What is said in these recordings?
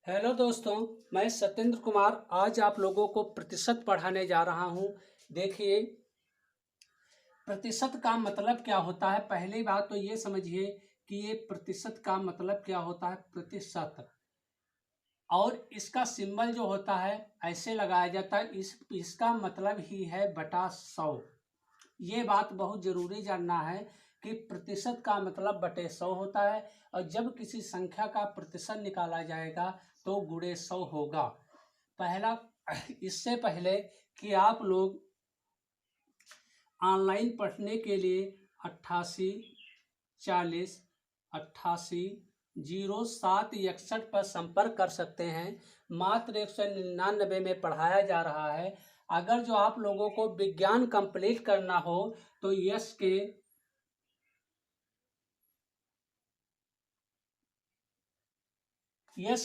Hello दोस्तों, मैं सत्येंद्र कुमार आज आप लोगों को प्रतिशत पढ़ाने जा रहा हूं। देखिए, प्रतिशत का मतलब क्या होता है। पहली बात तो ये समझिए कि ये प्रतिशत का मतलब क्या होता है। प्रतिशत और इसका सिंबल जो होता है ऐसे लगाया जाता है। इसका मतलब ही है बटा 100। ये बात बहुत जरूरी जानना है कि प्रतिशत का मतलब बटे 100 होता है और जब किसी संख्या का प्रतिशत निकाला जाएगा तो गुणे 100 होगा। पहला, इससे पहले कि आप लोग ऑनलाइन पढ़ने के लिए 88 40 88 07 पर संपर्क कर सकते हैं। मात्र 199 में पढ़ाया जा रहा है। अगर जो आप लोगों को विज्ञान कंप्लीट करना हो तो यस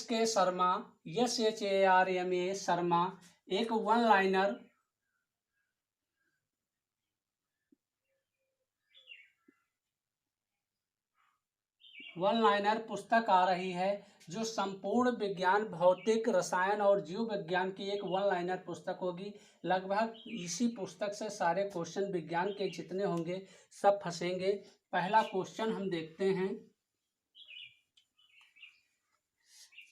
के शर्मा, SHARMA शर्मा एक वन लाइनर पुस्तक आ रही है जो संपूर्ण विज्ञान, भौतिक, रसायन और जीव विज्ञान की एक वन लाइनर पुस्तक होगी। लगभग इसी पुस्तक से सारे क्वेश्चन विज्ञान के जितने होंगे सब फंसेंगे। पहला क्वेश्चन हम देखते हैं।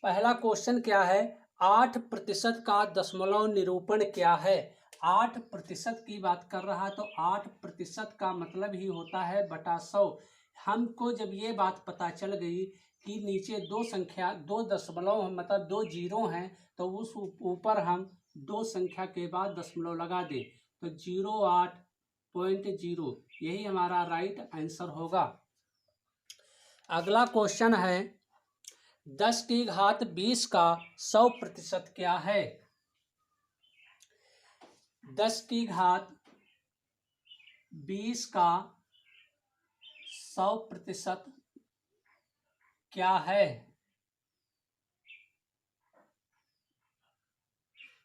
पहला क्वेश्चन क्या है? 8% का दशमलव निरूपण क्या है? 8% की बात कर रहा तो 8% का मतलब ही होता है बटा 100। हमको जब ये बात पता चल गई कि नीचे दो संख्या, दो दशमलव मतलब दो जीरो हैं, तो उस ऊपर हम दो संख्या के बाद दशमलव लगा दें तो 08.0 यही हमारा राइट आंसर होगा। अगला क्वेश्चन है 10⁻20 का 100% क्या है? 10⁻20 का 100% क्या है?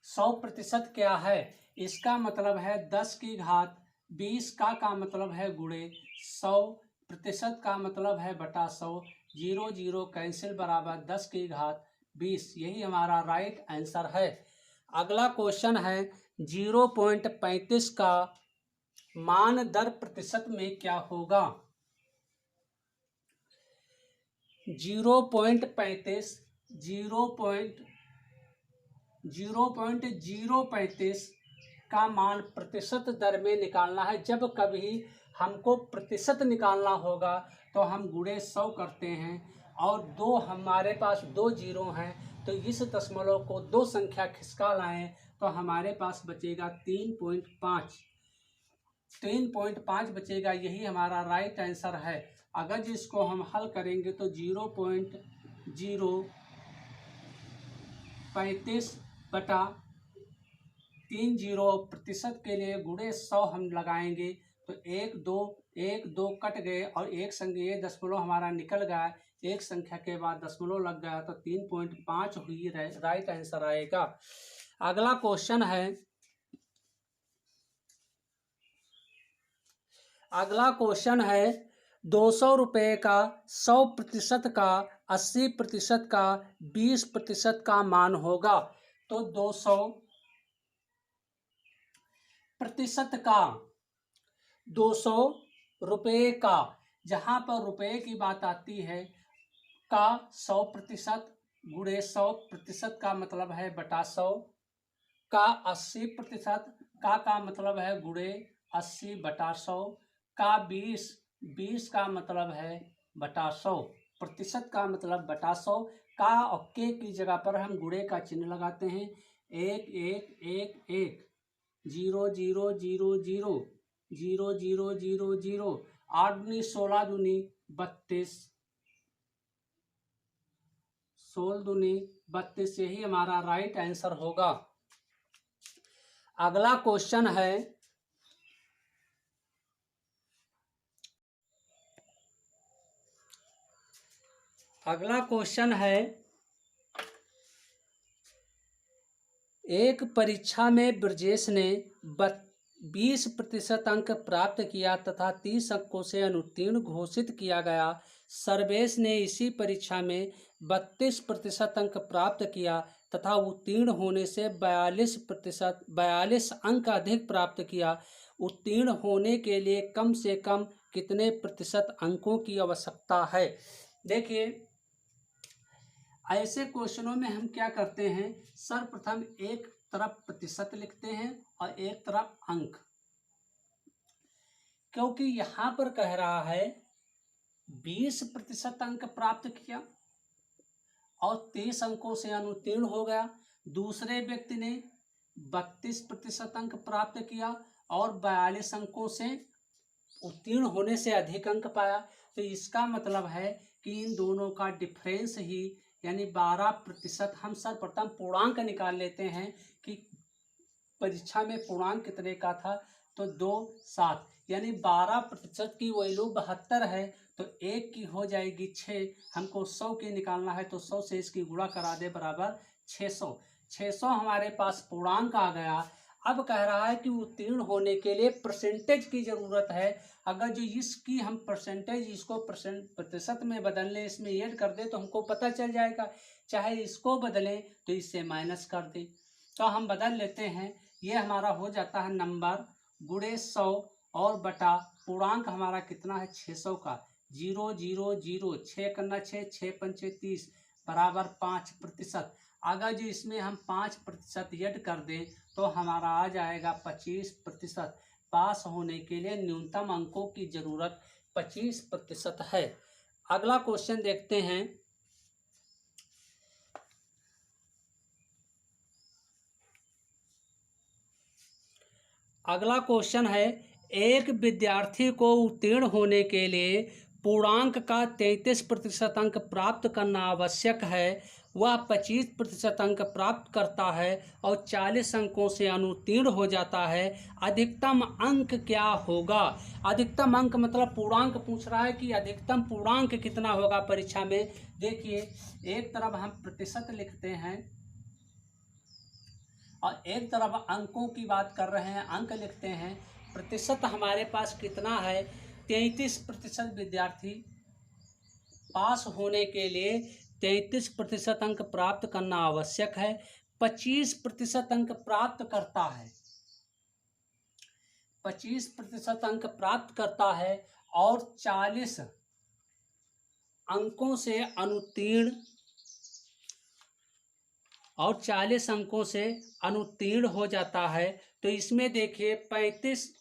100% क्या है? इसका मतलब है 10⁻20 का मतलब है गुणे 100%, का मतलब है बटा 100। 0 0 कैंसिल बराबर 10⁻20 यही हमारा राइट आंसर है। अगला क्वेश्चन है 0.35 का मान दर प्रतिशत में क्या होगा? 0.35 0.035 का मान प्रतिशत दर में निकालना है। जब कभी हमको प्रतिशत निकालना होगा तो हम गुणे 100 करते हैं और दो हमारे पास दो जीरो हैं तो इस दशमलव को दो संख्या खिसका लाएं तो हमारे पास बचेगा 3.5 बचेगा। यही हमारा राइट आंसर है। अगर जिसको हम हल करेंगे तो 0.035 बटा 30% के लिए गुणे 100 हम लगाएंगे तो एक दो कट गए और एक संग ये दशमलव हमारा निकल गया। एक संख्या के बाद दशमलव लग गया तो 3.5 हुई राइट आंसर आएगा। अगला क्वेश्चन है 200 रुपये का 100% का 80% का 20% का मान होगा। तो 200 रुपये का, जहाँ पर रुपये की बात आती है, का 100% गुणे 100% का मतलब है बटा 100, का 80% का मतलब है गुणे 80 बटा 100, का 20 का मतलब है बटा 100, प्रतिशत का मतलब बटा 100, का और के की जगह पर हम गुणे का चिन्ह लगाते हैं। 1 1 1 1 0 0 0 0 0 0 0 0 8 दूनी 16 दूनी 32 16 दूनी 32 यही हमारा राइट आंसर होगा। अगला क्वेश्चन है 1 परीक्षा में ब्रजेश ने 20% अंक प्राप्त किया तथा 30 अंकों से अनुत्तीर्ण घोषित किया गया। सर्वेश ने इसी परीक्षा में 32% अंक प्राप्त किया तथा उत्तीर्ण होने से 42 अंक अधिक प्राप्त किया। उत्तीर्ण होने के लिए कम से कम कितने प्रतिशत अंकों की आवश्यकता है? देखिए, ऐसे क्वेश्चनों में हम क्या करते हैं, सर्वप्रथम एक तरफ प्रतिशत लिखते हैं और एक तरफ अंक, क्योंकि यहां पर कह रहा है 20% अंक प्राप्त किया और 30 अंकों से अनुत्तीर्ण हो गया। दूसरे व्यक्ति ने 32% अंक प्राप्त किया और 42 अंकों से उत्तीर्ण होने से अधिक अंक पाया। तो इसका मतलब है कि इन दोनों का डिफरेंस ही यानी 12%। हम सर्वप्रथम पूर्णांक निकाल लेते हैं कि परीक्षा में पूर्णांक कितने का था, तो 2.7 यानी 12% की वैल्यू 72 है तो एक की हो जाएगी 6। हमको 100 की निकालना है तो 100 से इसकी गुणा करा दे बराबर 600। 600 हमारे पास पूर्णांक आ गया। अब कह रहा है कि उत्तीर्ण होने के लिए परसेंटेज की जरूरत है। अगर जो इसकी हम परसेंटेज इसको प्रतिशत में बदल लें, इसमें ऐड कर दें तो हमको पता चल जाएगा। चाहे इसको बदलें तो इससे माइनस कर दें, तो हम बदल लेते हैं। ये हमारा हो जाता है नंबर गुणे 100 और बटा पूर्णांक हमारा कितना है 600 का 0.006 6 6 पंचे 30 बराबर 5%। अगर जो इसमें हम 5% ऐड कर दें तो हमारा आ जाएगा 25%। पास होने के लिए न्यूनतम अंकों की जरूरत 25% है। अगला क्वेश्चन देखते हैं। अगला क्वेश्चन है, एक विद्यार्थी को उत्तीर्ण होने के लिए पूर्णांक का 33% अंक प्राप्त करना आवश्यक है। वह 25% अंक प्राप्त करता है और 40 अंकों से अनुत्तीर्ण हो जाता है। अधिकतम अंक क्या होगा? अधिकतम अंक मतलब पूर्णांक पूछ रहा है कि अधिकतम पूर्णांक कितना होगा परीक्षा में। देखिए, एक तरफ हम प्रतिशत लिखते हैं और एक तरफ अंकों की बात कर रहे हैं, अंक लिखते हैं। प्रतिशत हमारे पास कितना है, 33% विद्यार्थी पास होने के लिए 33% अंक प्राप्त करना आवश्यक है। 25% अंक प्राप्त करता है, 25% अंक प्राप्त करता है और 40 अंकों से अनुत्तीर्ण और 40 अंकों से अनुत्तीर्ण हो जाता है। तो इसमें देखिए 35,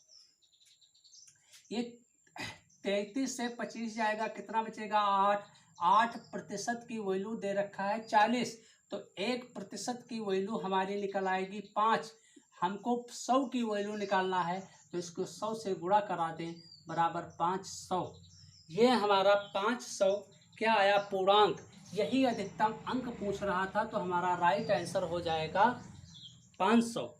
ये 33 से 25 जाएगा, कितना बचेगा 8। 8% की वैल्यू दे रखा है 40, तो 1% की वैल्यू हमारी निकल आएगी 5। हमको 100 की वैल्यू निकालना है तो इसको 100 से गुणा करा दें बराबर 500। ये हमारा 500 क्या आया, पूर्णांक। यही अधिकतम अंक पूछ रहा था तो हमारा राइट आंसर हो जाएगा 500।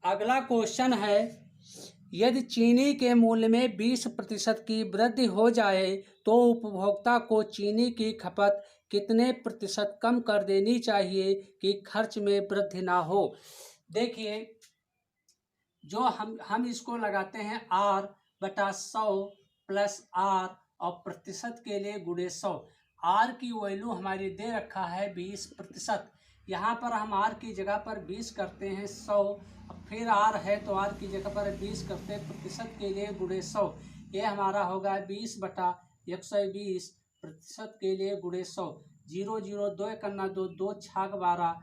अगला क्वेश्चन है, यदि चीनी के मूल्य में 20% की वृद्धि हो जाए तो उपभोक्ता को चीनी की खपत कितने प्रतिशत कम कर देनी चाहिए कि खर्च में वृद्धि ना हो? देखिए, जो हम इसको लगाते हैं R/100 प्लस R और प्रतिशत के लिए गुणे 100। R की वैल्यू हमारी दे रखा है 20%। यहाँ पर हम R की जगह पर 20 करते हैं 100, फिर R है तो R की जगह पर 20 करते हैं, प्रतिशत के लिए गुणे 100। ये हमारा होगा 20/120 प्रतिशत के लिए गुणे 100। 0 0 2 करना 2 2 छाक 12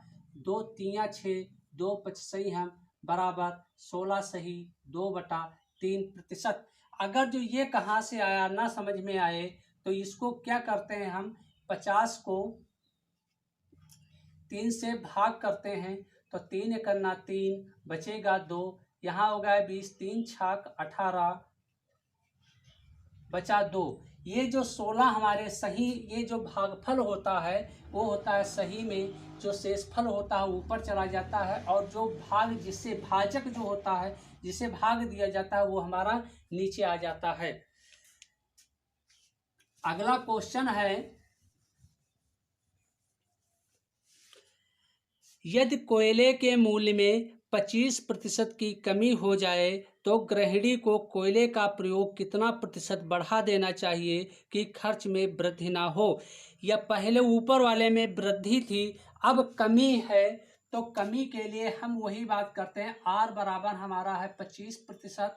2 3 6 2 5 सही हम बराबर 16 सही 2/3%। अगर जो ये कहाँ से आया ना समझ में आए तो इसको क्या करते हैं, हम 50 को 3 से भाग करते हैं तो 3 करना 3 बचेगा 2, यहाँ होगा 20 3 छाक 18 बचा 2। ये जो 16 हमारे सही, ये जो भागफल होता है वो होता है सही में, जो शेषफल होता है ऊपर चला जाता है और जो भाग जिससे भाजक जो होता है जिसे भाग दिया जाता है वो हमारा नीचे आ जाता है। अगला क्वेश्चन है, यदि कोयले के मूल्य में 25% की कमी हो जाए तो गृहिणी को कोयले का प्रयोग कितना प्रतिशत बढ़ा देना चाहिए कि खर्च में वृद्धि ना हो। या पहले ऊपर वाले में वृद्धि थी, अब कमी है, तो कमी के लिए हम वही बात करते हैं। R बराबर हमारा है 25%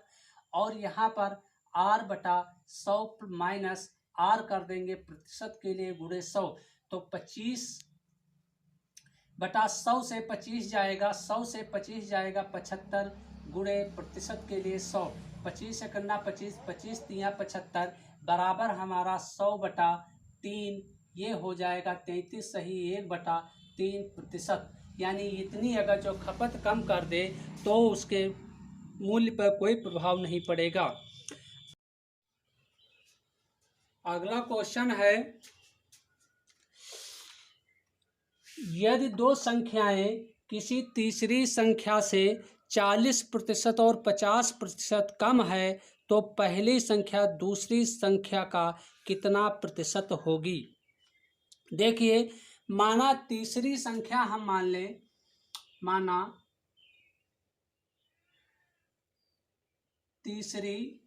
और यहाँ पर R/100 माइनस R कर देंगे प्रतिशत के लिए गुणे 100, तो 25/100 से 25 जाएगा, 100 से 25 जाएगा 75 गुणे प्रतिशत के लिए 100, 25 से करना 25, 25 तिया 75 बराबर हमारा 100/3, ये हो जाएगा 33 सही 1/3%। यानी इतनी अगर जो खपत कम कर दे तो उसके मूल्य पर कोई प्रभाव नहीं पड़ेगा। अगला क्वेश्चन है, यदि दो संख्याएं किसी तीसरी संख्या से 40% और 50% कम है तो पहली संख्या दूसरी संख्या का कितना प्रतिशत होगी। देखिए, माना तीसरी संख्या हम मान लें, माना तीसरी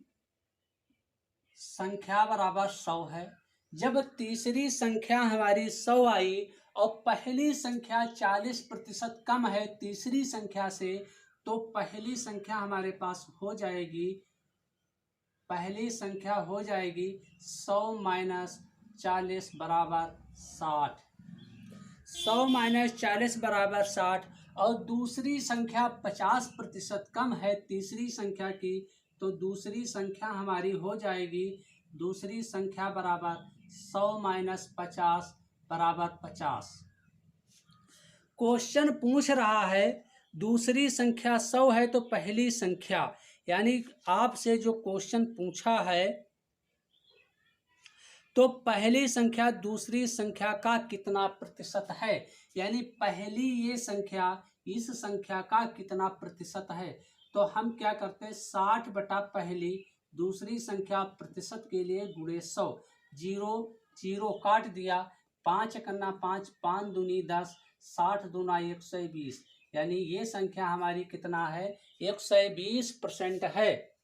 संख्या बराबर 100 है। जब तीसरी संख्या हमारी 100 आई और पहली संख्या 40% कम है तीसरी संख्या से, तो पहली संख्या हमारे पास हो जाएगी, पहली संख्या हो जाएगी 100 माइनस 40 बराबर 60, 100 माइनस 40 बराबर 60। और दूसरी संख्या 50% कम है तीसरी संख्या की, तो दूसरी संख्या हमारी हो जाएगी, दूसरी संख्या बराबर 100 माइनस 50 बराबर 50। क्वेश्चन पूछ रहा है दूसरी संख्या 100 है तो पहली संख्या, यानी आपसे जो क्वेश्चन पूछा है तो पहली संख्या दूसरी संख्या का कितना प्रतिशत है, यानी पहली ये संख्या इस संख्या का कितना प्रतिशत है। तो हम क्या करते हैं, 60 बटा पहली दूसरी संख्या प्रतिशत के लिए गुणे 100, 0 0 काट दिया, 5 करना 5, 5 दूनी 10, 60 दूना 120, यानी ये संख्या हमारी कितना है, 120% है।